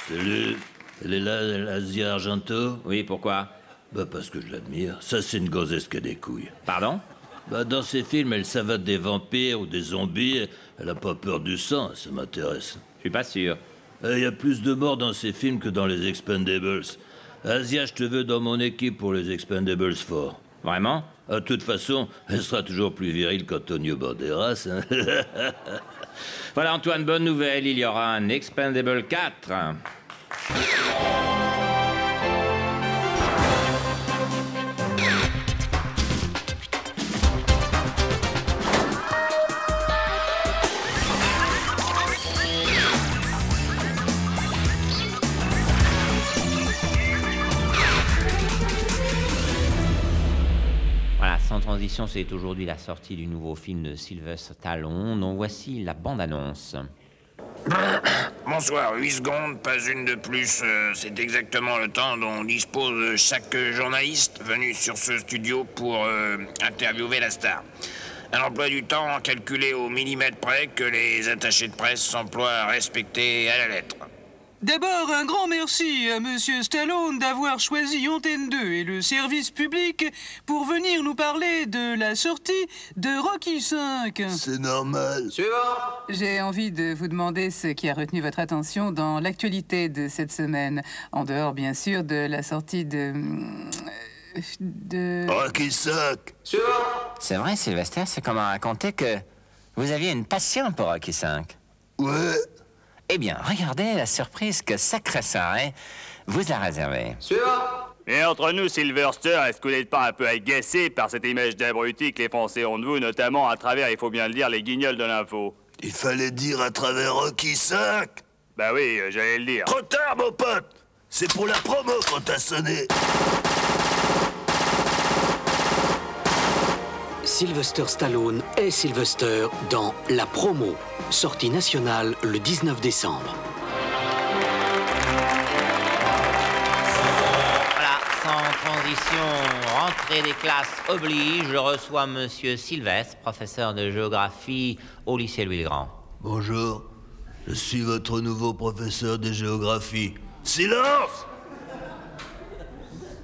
Salut. Elle est là, Asia Argento? Oui, pourquoi? Bah parce que je l'admire. Ça, c'est une gonzesse qui a des couilles. Pardon? Bah dans ses films, elle savate des vampires ou des zombies. Elle a pas peur du sang, ça m'intéresse. Je suis pas sûr. Il y a plus de morts dans ses films que dans les Expendables. Asia, je te veux dans mon équipe pour les Expendables 4. Vraiment? De toute façon, elle sera toujours plus virile qu'Antonio Banderas. Hein. Voilà, Antoine, bonne nouvelle, il y aura un Expendable 4. Voilà, sans transition, c'est aujourd'hui la sortie du nouveau film de Sylvester Stallone, dont voici la bande-annonce. Bonsoir, 8 secondes, pas une de plus. C'est exactement le temps dont dispose chaque journaliste venu sur ce studio pour interviewer la star. Un emploi du temps calculé au millimètre près que les attachés de presse s'emploient à respecter à la lettre. D'abord, un grand merci à Monsieur Stallone d'avoir choisi Antenne 2 et le service public pour venir nous parler de la sortie de Rocky V. C'est normal. J'ai envie de vous demander ce qui a retenu votre attention dans l'actualité de cette semaine, en dehors, bien sûr, de la sortie de... Rocky V. C'est vrai, Sylvester, c'est comme à raconter que vous aviez une passion pour Rocky V. Ouais. Eh bien, regardez la surprise que Sacré Soirée vous a réservée. Et entre nous, Sylvester, est-ce que vous n'êtes pas un peu agacé par cette image d'abruti que les Français ont de vous, notamment à travers, il faut bien le dire, les guignols de l'info? Il fallait dire à travers Rocky V. Bah oui, j'allais le dire. Trop tard, mon pote. C'est pour la promo qu'on t'a sonné. Sylvester Stallone est Sylvester dans La Promo, sortie nationale le 19 décembre. Voilà, sans transition, rentrée des classes oblige, je reçois Monsieur Sylvestre, professeur de géographie au lycée Louis-le-Grand. Bonjour. Je suis votre nouveau professeur de géographie. Silence!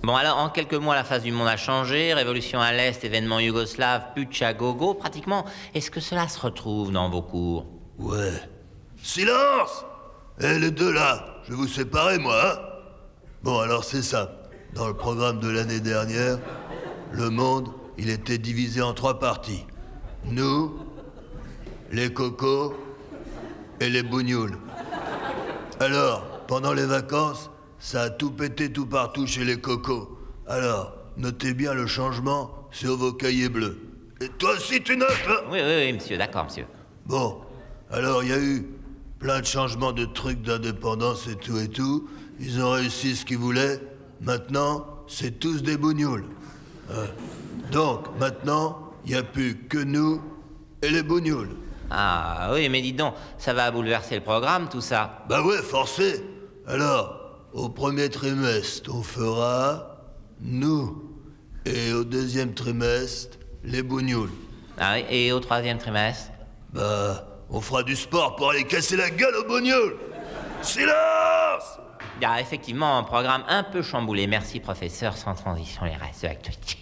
Bon, alors, en quelques mois, la face du monde a changé. Révolution à l'Est, événements yougoslaves, putsch à gogo, pratiquement. Est-ce que cela se retrouve dans vos cours? Ouais. Silence! Les deux là, je vais vous séparer, moi, hein? Bon, alors c'est ça. Dans le programme de l'année dernière, le monde, il était divisé en 3 parties. Nous, les cocos et les bougnoules. Alors, pendant les vacances, ça a tout pété tout partout chez les cocos. Alors, notez bien le changement sur vos cahiers bleus. Et toi aussi, tu notes, hein? Oui, monsieur, d'accord, monsieur. Bon, alors il y a eu plein de changements de trucs d'indépendance et tout. Ils ont réussi ce qu'ils voulaient. Maintenant, c'est tous des bougnoules. Donc, maintenant, il n'y a plus que nous et les bougnoules. Ah, oui, mais dites donc, ça va bouleverser le programme, tout ça. Bah ouais, forcé. Alors, au premier trimestre, on fera nous. Et au deuxième trimestre, les bougnoules. Ah oui, et au 3e trimestre? Bah, on fera du sport pour aller casser la gueule aux bougnoules. Silence! Il y a effectivement un programme un peu chamboulé. Merci, professeur. Sans transition, les restes de l'actualité.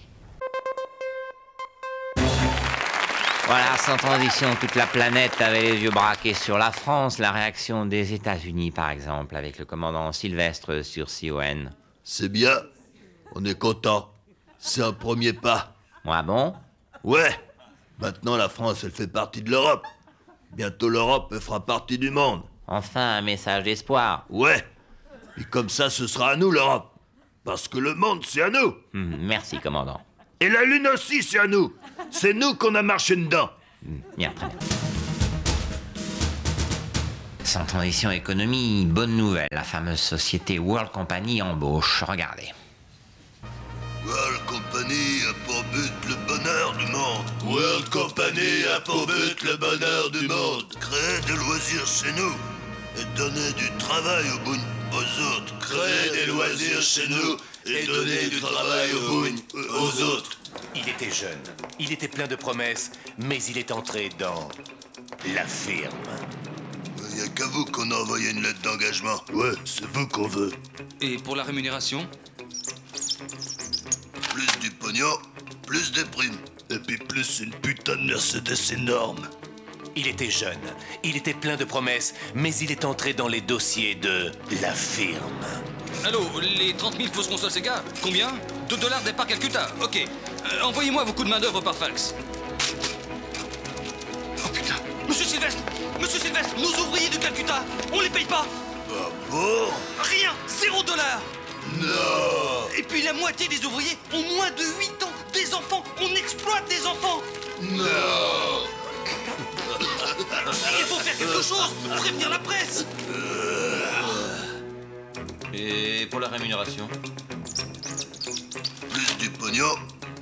Voilà, sans transition, toute la planète avait les yeux braqués sur la France. La réaction des États-Unis, par exemple, avec le commandant Sylvestre sur CON. C'est bien. On est content. C'est un premier pas. Ah bon? Ouais. Maintenant, la France, elle fait partie de l'Europe. Bientôt, l'Europe, elle fera partie du monde. Enfin, un message d'espoir. Ouais. Et comme ça, ce sera à nous, l'Europe. Parce que le monde, c'est à nous. Merci, commandant. Et la Lune aussi, c'est à nous. C'est nous qu'on a marché dedans. Bien, très bien. Sans transition économie, bonne nouvelle. La fameuse société World Company embauche. Regardez. World Company a pour but le bonheur du monde. World Company a pour but le bonheur du monde. Créer des loisirs chez nous et donner du travail aux autres. Créer des loisirs chez nous et donner du travail aux autres. Il était jeune, il était plein de promesses, mais il est entré dans la firme. Il n'y a qu'à vous qu'on a envoyé une lettre d'engagement. Ouais, c'est vous qu'on veut. Et pour la rémunération? Plus du pognon, plus des primes. Et puis plus une putain de Mercedes énorme. Il était jeune, il était plein de promesses, mais il est entré dans les dossiers de la firme. Allô, les 30 000 fausses consoles Sega? Combien? 2 $ départ Calcutta. Ok. Envoyez-moi vos coups de main-d'œuvre par fax. Oh putain. Monsieur Sylvestre, nos ouvriers de Calcutta, on les paye pas. Ah bon? Rien. 0 $. Non. Et puis la moitié des ouvriers ont moins de 8 ans. Des enfants. On exploite des enfants. Non. Il faut faire quelque chose. Prévenir la presse. Et pour la rémunération? Plus du pognon,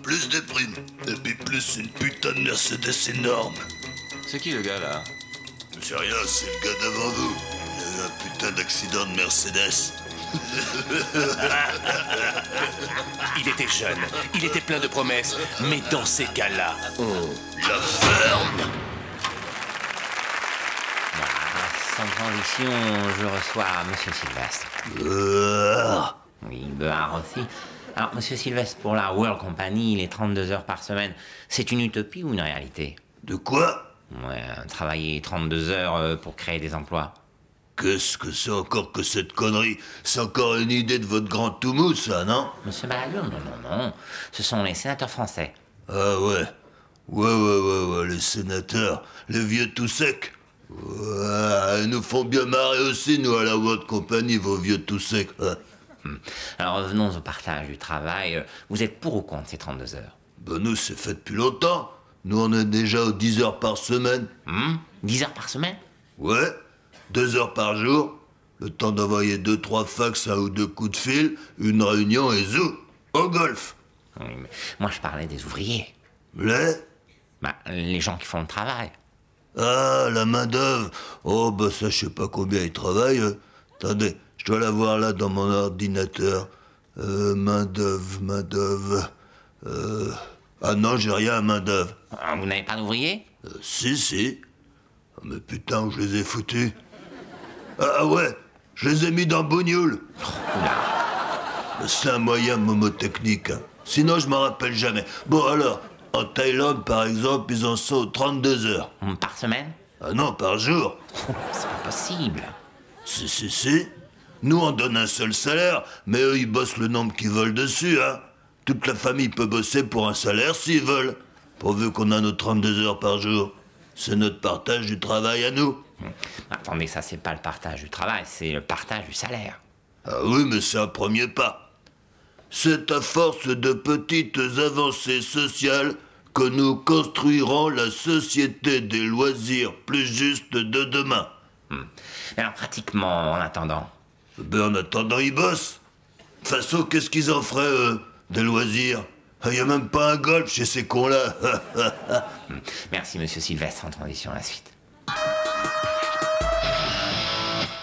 plus des primes. Et puis plus une putain de Mercedes énorme. C'est qui le gars là? C'est rien, c'est le gars d'avant vous. Il a eu un putain d'accident de Mercedes. Il était jeune, il était plein de promesses, mais dans ces cas-là, on La ferme. Sans transition, je reçois Monsieur Sylvestre. Oui, Beard aussi. Alors, Monsieur Sylvestre, pour la World Company, les 32 heures par semaine, c'est une utopie ou une réalité? De quoi? Ouais, travailler 32 heures pour créer des emplois. Qu'est-ce que c'est encore que cette connerie? C'est encore une idée de votre grand Toumou, ça, non? Monsieur Balladur, non. Ce sont les sénateurs français. Ah ouais. Ouais, les sénateurs. Les vieux tout secs. Ouais, ils nous font bien marrer aussi, nous, à la World Company, vos vieux tout secs. Alors revenons au partage du travail. Vous êtes pour ou contre ces 32 heures? Ben nous, c'est fait depuis longtemps. Nous, on est déjà aux 10 heures par semaine. 10 heures par semaine? Ouais. 2 heures par jour. Le temps d'envoyer 2-3 fax, 1 ou 2 coups de fil, une réunion et zou, au golf. Oui, mais moi, je parlais des ouvriers. Les gens qui font le travail. Ah, la main-d'œuvre. Oh, bah ça, je sais pas combien ils travaillent. Attendez, je dois la voir là dans mon ordinateur. Main-d'œuvre. Ah non, j'ai rien à main-d'œuvre. Vous n'avez pas d'ouvriers? Si. Oh, mais putain, où je les ai foutus? Ah ouais, je les ai mis dans Bougnoul. C'est un moyen momotechnique. Sinon, je m'en rappelle jamais. Bon, alors, en Thaïlande, par exemple, ils en sont aux 32 heures. Par semaine? Ah non, par jour. C'est pas possible. Si. Nous, on donne un seul salaire, mais eux, ils bossent le nombre qu'ils veulent dessus, hein. Toute la famille peut bosser pour un salaire s'ils veulent, pourvu qu'on a nos 32 heures par jour. C'est notre partage du travail à nous. Attendez, ça, c'est pas le partage du travail, c'est le partage du salaire. Ah oui, mais c'est un premier pas. C'est à force de petites avancées sociales que nous construirons la société des loisirs plus juste de demain. Alors, pratiquement, en attendant? En attendant, ils bossent. De toute façon, qu'est-ce qu'ils en feraient, eux, des loisirs? Il n'y a même pas un golf chez ces cons-là. Merci, Monsieur Sylvestre. En transition, la suite.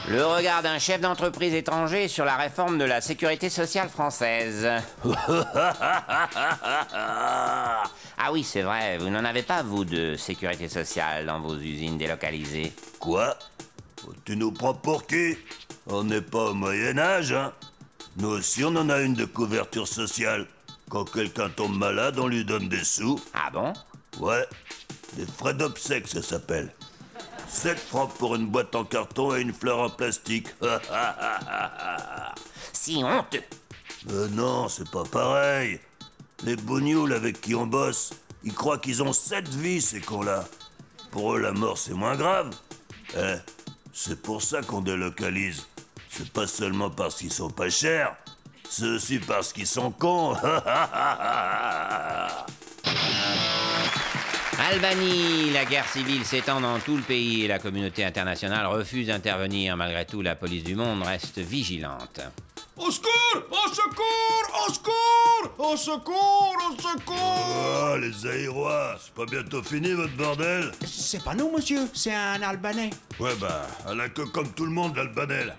Le regard d'un chef d'entreprise étranger sur la réforme de la sécurité sociale française. Ah oui, c'est vrai, vous n'en avez pas, vous, de sécurité sociale dans vos usines délocalisées. Quoi? Tu nous prends pour qui? On n'est pas au Moyen-Âge, hein? Nous aussi, on en a une de couverture sociale. Quand quelqu'un tombe malade, on lui donne des sous. Ah bon? Ouais, des frais d'obsèques, ça s'appelle. 7 francs pour une boîte en carton et une fleur en plastique. Si honteux. Non, c'est pas pareil. Les bougnoules avec qui on bosse, ils croient qu'ils ont 7 vies, ces cons-là. Pour eux, la mort, c'est moins grave. C'est pour ça qu'on délocalise. C'est pas seulement parce qu'ils sont pas chers, c'est aussi parce qu'ils sont cons. Albanie, la guerre civile s'étend dans tout le pays et la communauté internationale refuse d'intervenir. Malgré tout, la police du monde reste vigilante. Au secours! Au secours! Au secours! Au secours! Au secours! Ah, les Aérois, c'est pas bientôt fini, votre bordel? C'est pas nous, monsieur, c'est un Albanais. Ouais, bah, à la queue comme tout le monde, l'Albanais, là.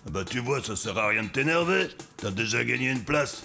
Bah, tu vois, ça sert à rien de t'énerver. T'as déjà gagné une place.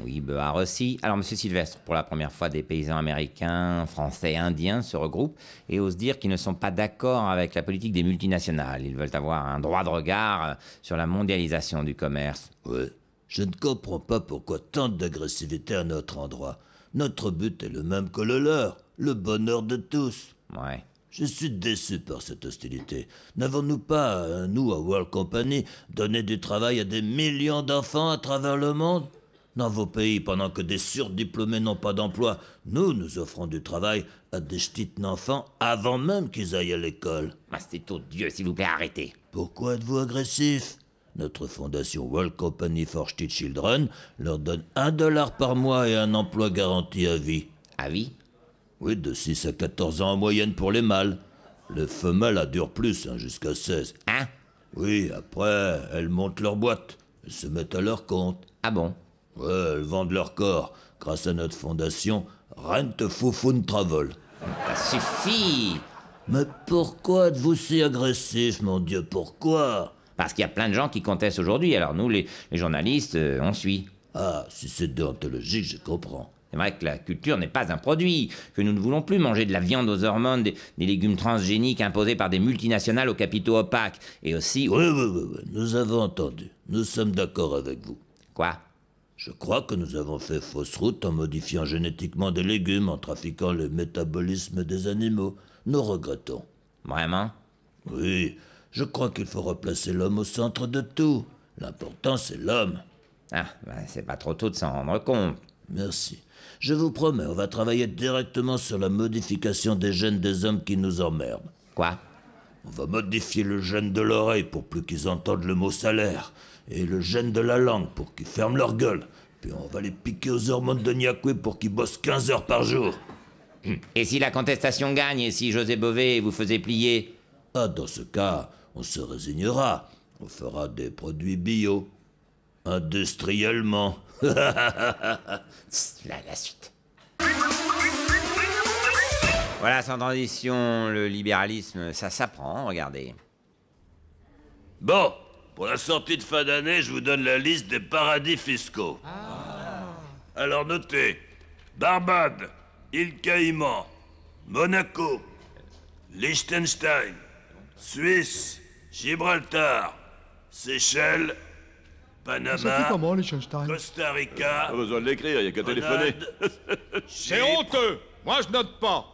Oui, Behar aussi. Alors, monsieur Sylvestre, pour la première fois, des paysans américains, français, indiens se regroupent et osent dire qu'ils ne sont pas d'accord avec la politique des multinationales. Ils veulent avoir un droit de regard sur la mondialisation du commerce. Ouais. Je ne comprends pas pourquoi tant d'agressivité à notre endroit. Notre but est le même que le leur, le bonheur de tous. Ouais. Je suis déçu par cette hostilité. N'avons-nous pas, nous, à World Company, donné du travail à des millions d'enfants à travers le monde? Dans vos pays, pendant que des surdiplômés n'ont pas d'emploi, nous offrons du travail à des ch'tites d'enfants avant même qu'ils aillent à l'école. Ah, c'est odieux, s'il vous plaît, arrêtez. Pourquoi êtes-vous agressif? Notre fondation World Company for Ch'tit Children leur donne $1 par mois et un emploi garanti à vie. À vie? Oui, de 6 à 14 ans en moyenne pour les mâles. Les femelles durent plus, jusqu'à 16. Hein? Oui, après, elles montent leur boîte. Elles se mettent à leur compte. Ah bon? Ouais, elles vendent leur corps, grâce à notre fondation Rent Foufoun Travel. Ça suffit! Mais pourquoi êtes-vous si agressif, mon Dieu, pourquoi? Parce qu'il y a plein de gens qui contestent aujourd'hui, alors nous, les journalistes, on suit. Ah, si c'est déontologique, je comprends. C'est vrai que la culture n'est pas un produit, que nous ne voulons plus manger de la viande aux hormones, des légumes transgéniques imposés par des multinationales aux capitaux opaques, et aussi... Oui, nous avons entendu. Nous sommes d'accord avec vous. Quoi? Je crois que nous avons fait fausse route en modifiant génétiquement des légumes, en trafiquant le métabolisme des animaux. Nous regrettons. Vraiment? Oui, je crois qu'il faut replacer l'homme au centre de tout. L'important, c'est l'homme. Ah, c'est pas trop tôt de s'en rendre compte. Merci. Je vous promets, on va travailler directement sur la modification des gènes des hommes qui nous emmerdent. Quoi? On va modifier le gène de l'oreille pour plus qu'ils entendent le mot salaire, et le gène de la langue pour qu'ils ferment leur gueule. Puis on va les piquer aux hormones de Nyakwe pour qu'ils bossent 15 heures par jour. Et si la contestation gagne, et si José Bové vous faisait plier? Ah, dans ce cas, on se résignera. On fera des produits bio. Industriellement. La suite. Voilà, sans transition, le libéralisme, ça s'apprend, regardez. Bon, pour la sortie de fin d'année, je vous donne la liste des paradis fiscaux. Alors notez, Barbade, Île Caïman, Monaco, Liechtenstein, Suisse, Gibraltar, Seychelles, Panama, Costa Rica... Pas besoin de l'écrire, il n'y a qu'à téléphoner. C'est honteux. Moi, je note pas.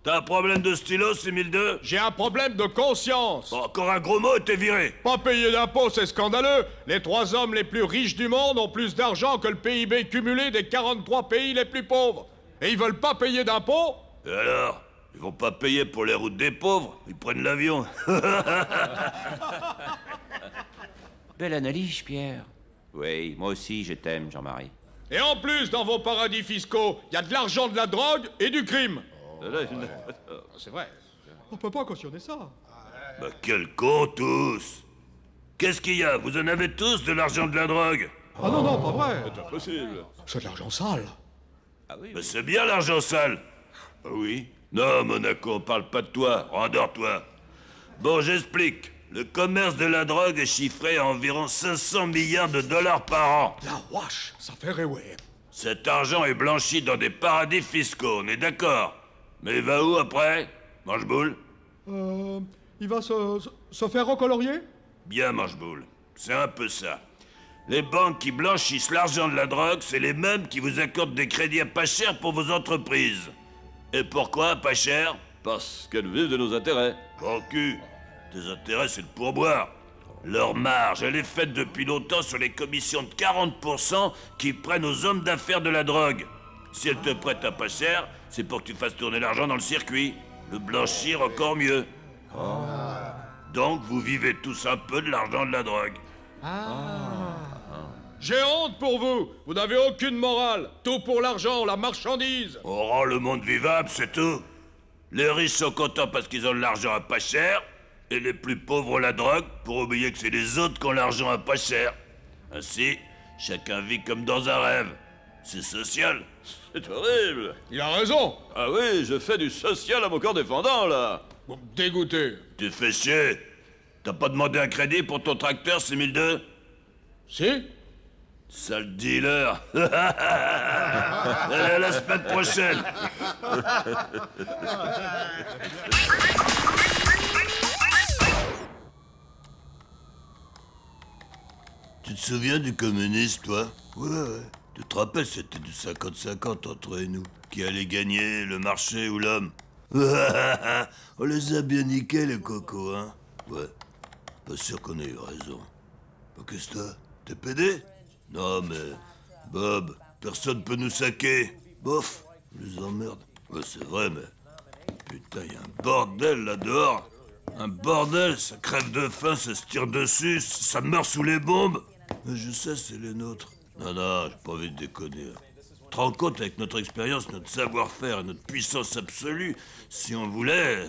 T'as un problème de stylo, 6002? J'ai un problème de conscience. Bon, encore un gros mot et t'es viré. Pas payer d'impôts, c'est scandaleux. Les 3 hommes les plus riches du monde ont plus d'argent que le PIB cumulé des 43 pays les plus pauvres. Et ils veulent pas payer d'impôts? Et alors? Ils vont pas payer pour les routes des pauvres, ils prennent l'avion. Belle analyse, Pierre. Oui, moi aussi, je t'aime, Jean-Marie. Et en plus, dans vos paradis fiscaux, il y a de l'argent, de la drogue et du crime. C'est vrai. On peut pas cautionner ça. Bah quel con tous! Qu'est-ce qu'il y a? Vous en avez tous de l'argent de la drogue? Ah non, non, pas vrai. C'est impossible. C'est de l'argent sale. Ah oui. Bah c'est bien l'argent sale. Ah oui. Non, Monaco, on parle pas de toi. Rendors-toi. Bon, j'explique. Le commerce de la drogue est chiffré à environ 500 milliards de dollars par an. La wesh, ça fait rêver. Cet argent est blanchi dans des paradis fiscaux, on est d'accord? Mais il va où après? Manche-boule? Il va se faire recolorier? Bien, Manche-boule. C'est un peu ça. Les banques qui blanchissent l'argent de la drogue, c'est les mêmes qui vous accordent des crédits à pas cher pour vos entreprises. Et pourquoi pas cher? Parce qu'elles vivent de nos intérêts. Bon cul. Tes intérêts, c'est le pourboire. Leur marge, elle est faite depuis longtemps sur les commissions de 40% qu'ils prennent aux hommes d'affaires de la drogue. Si elles te prêtent à pas cher, c'est pour que tu fasses tourner l'argent dans le circuit. Le blanchir encore mieux. Donc, vous vivez tous un peu de l'argent de la drogue. J'ai honte pour vous. Vous n'avez aucune morale. Tout pour l'argent, la marchandise. On rend le monde vivable, c'est tout. Les riches sont contents parce qu'ils ont de l'argent à pas cher, et les plus pauvres ont la drogue pour oublier que c'est les autres qui ont l'argent à pas cher. Ainsi, chacun vit comme dans un rêve. C'est social. C'est horrible. Il a raison. Ah oui, je fais du social à mon corps défendant, là. Vous me dégoûtez. Tu fais chier. T'as pas demandé un crédit pour ton tracteur 6002? Si. Sale dealer. Allez, à la semaine prochaine. Tu te souviens du communiste, toi? Ouais. Tu te rappelles, c'était du 50-50 entre nous. Qui allait gagner, le marché ou l'homme? On les a bien niqués, les cocos, hein? Ouais. Pas sûr qu'on ait eu raison. Qu'est-ce que t'as? T'es pédé? Non, mais... Bob, personne peut nous saquer. Bof, on les emmerde. Ouais, c'est vrai, mais... Putain, y a un bordel là dehors. Un bordel, ça crève de faim, ça se tire dessus, ça meurt sous les bombes. Mais je sais, c'est les nôtres. Non, j'ai pas envie de déconner. Tu te rends compte, avec notre expérience, notre savoir-faire et notre puissance absolue, si on voulait...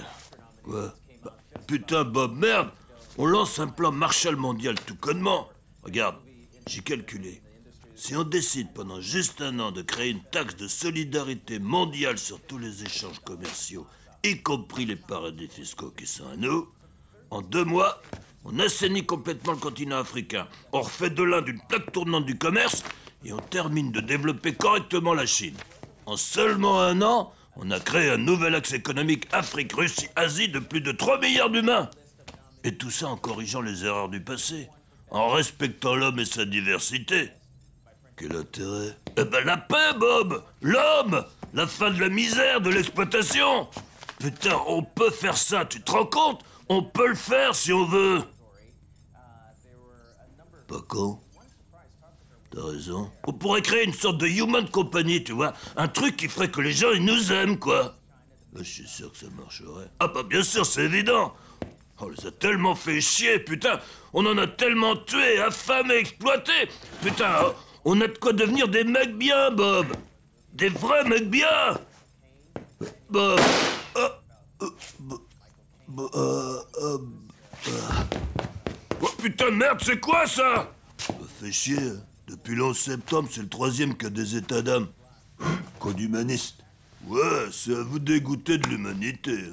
Ouais. Bah, putain, Bob, merde. On lance un plan Marshall mondial tout connement. Regarde, j'ai calculé. Si on décide pendant juste un an de créer une taxe de solidarité mondiale sur tous les échanges commerciaux, y compris les paradis fiscaux qui sont à nous, en 2 mois, on assainit complètement le continent africain. On refait de l'Inde une plaque tournante du commerce et on termine de développer correctement la Chine. En seulement un an, on a créé un nouvel axe économique Afrique, Russie, Asie de plus de 3 milliards d'humains. Et tout ça en corrigeant les erreurs du passé, en respectant l'homme et sa diversité. Quel intérêt? Eh ben la paix, Bob! L'homme! La fin de la misère, de l'exploitation! Putain, on peut faire ça, tu te rends compte? On peut le faire si on veut! Pas con? T'as raison. On pourrait créer une sorte de human company, tu vois? Un truc qui ferait que les gens, ils nous aiment, quoi! Là, je suis sûr que ça marcherait. Ah bah bien sûr, c'est évident! On les a tellement fait chier, putain! On en a tellement tué, affamé, exploité! Putain, on a de quoi devenir des mecs bien, Bob! Des vrais mecs bien! Bob! Oh putain de merde, c'est quoi ça? Ça me fait chier. Depuis le 11 septembre, c'est le 3e qui a des états d'âme. Code humaniste. Ouais, c'est à vous dégoûter de l'humanité.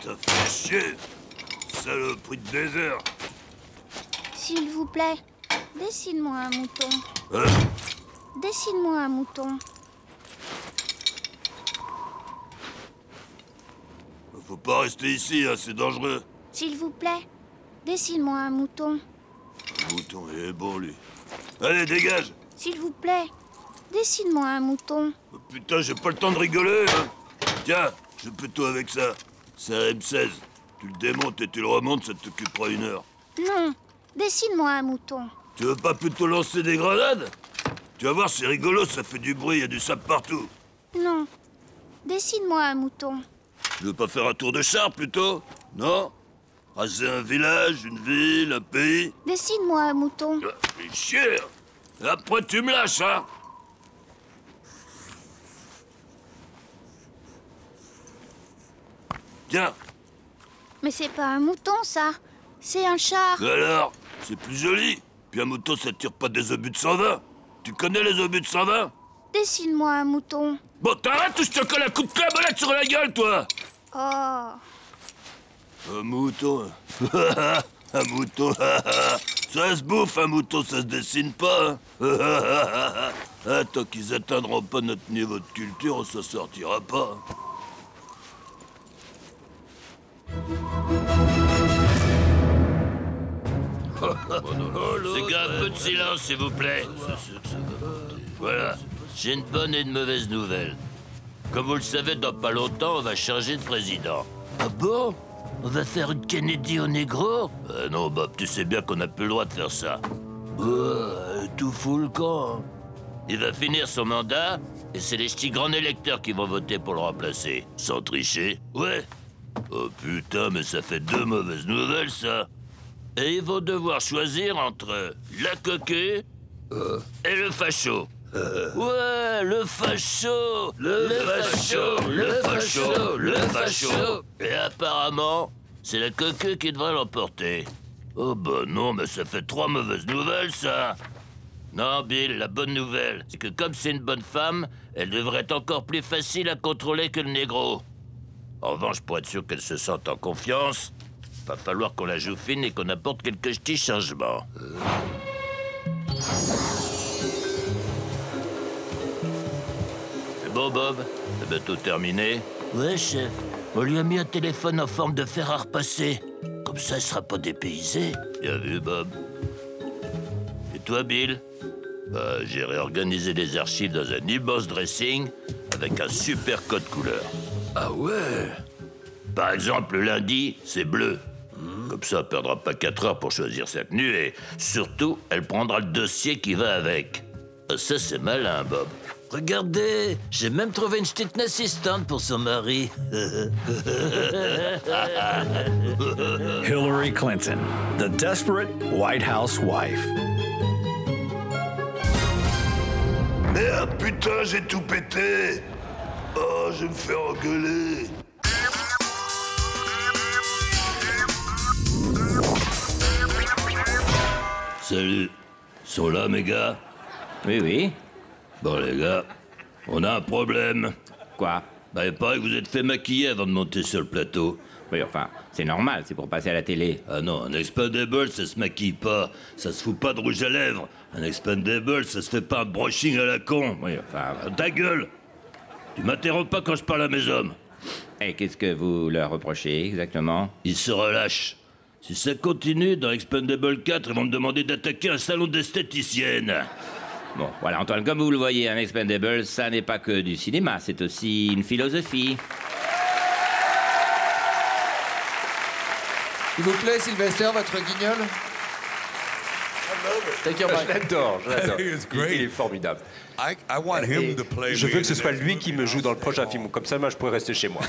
Ça fait chier. Saloperie de désert. S'il vous plaît, dessine-moi un mouton. Hein? Dessine-moi un mouton. Faut pas rester ici, hein, c'est dangereux. S'il vous plaît, dessine-moi un mouton. Le mouton, il est bon, lui. Allez, dégage. S'il vous plaît, dessine-moi un mouton. Oh, putain, j'ai pas le temps de rigoler, hein. Tiens, je peux tout avec ça. C'est un M16. Tu le démontes et tu le remontes, ça t'occupera 1 heure. Non, dessine-moi un mouton. Tu veux pas plutôt lancer des grenades? Tu vas voir, c'est rigolo, ça fait du bruit, il y a du sable partout. Non, dessine-moi un mouton. Tu veux pas faire un tour de char, plutôt? Non? Raser un village, une ville, un pays? Dessine-moi un mouton. Mais chier! Après, tu me lâches, hein? Tiens. Mais c'est pas un mouton, ça. C'est un char. Alors? C'est plus joli. Puis un mouton, ça tire pas des obus de 120. Tu connais les obus de 120? Dessine-moi un mouton. Bon, t'arrêtes ou je te colle un coup de clabolette sur la gueule, toi? Oh. Un mouton. Un mouton. Ça se bouffe, un mouton, ça se dessine pas. Tant qu'ils atteindront pas notre niveau de culture, on s'en sortira pas. Les gars, un peu de silence, s'il vous plaît. Voilà, j'ai une bonne et une mauvaise nouvelle. Comme vous le savez, dans pas longtemps, on va changer de président. Ah bon? On va faire une Kennedy au négro? Non, Bob, tu sais bien qu'on n'a plus le droit de faire ça. Tout fout le camp. Hein. Il va finir son mandat, et c'est les ch'tis grands électeurs qui vont voter pour le remplacer. Sans tricher. Ouais. Oh putain, mais ça fait 2 mauvaises nouvelles, ça. Et ils vont devoir choisir entre la coquée et le facho. Ouais, le facho. Le facho. Le facho. Le facho. Et apparemment, c'est la coquée qui devrait l'emporter. Oh bah non, mais ça fait 3 mauvaises nouvelles, ça. Non, Bill, la bonne nouvelle, c'est que comme c'est une bonne femme, elle devrait être encore plus facile à contrôler que le négro. En revanche, pour être sûr qu'elle se sente en confiance, va falloir qu'on la joue fine et qu'on apporte quelques petits changements. C'est bon, Bob? C'est bientôt terminé? Ouais, chef. On lui a mis un téléphone en forme de fer à repasser. Comme ça, il sera pas dépaysé. Bien vu, Bob. Et toi, Bill? Bah, j'ai réorganisé les archives dans un immense dressing avec un super code couleur. Ah ouais? Par exemple, le lundi, c'est bleu. Comme ça, elle perdra pas 4 heures pour choisir sa tenue et surtout, elle prendra le dossier qui va avec. Ça, c'est malin, Bob. Regardez, j'ai même trouvé une petite assistante pour son mari. Hillary Clinton, the desperate White House wife. Merde, putain, j'ai tout pété. Oh, je vais me faire engueuler. Salut. Ils sont là, mes gars? Oui, oui. Bon, les gars, on a un problème. Quoi? Bah, il paraît que vous êtes fait maquiller avant de monter sur le plateau. Oui, enfin, c'est normal, c'est pour passer à la télé. Ah non, un expandable, ça se maquille pas. Ça se fout pas de rouge à lèvres. Un expandable, ça se fait pas un brushing à la con. Oui, enfin... Ta gueule! Tu m'interromps pas quand je parle à mes hommes. Et qu'est-ce que vous leur reprochez, exactement? Ils se relâchent. Si ça continue, dans Expandable 4, ils vont me demander d'attaquer un salon d'esthéticienne. Bon, voilà, Antoine, comme vous le voyez, un Expandable, ça n'est pas que du cinéma, c'est aussi une philosophie. S'il vous plaît, Sylvester, votre guignol. Je l'adore. Il est formidable. Je veux que ce soit lui qui me joue dans le prochain film, comme ça, moi, je pourrais rester chez moi.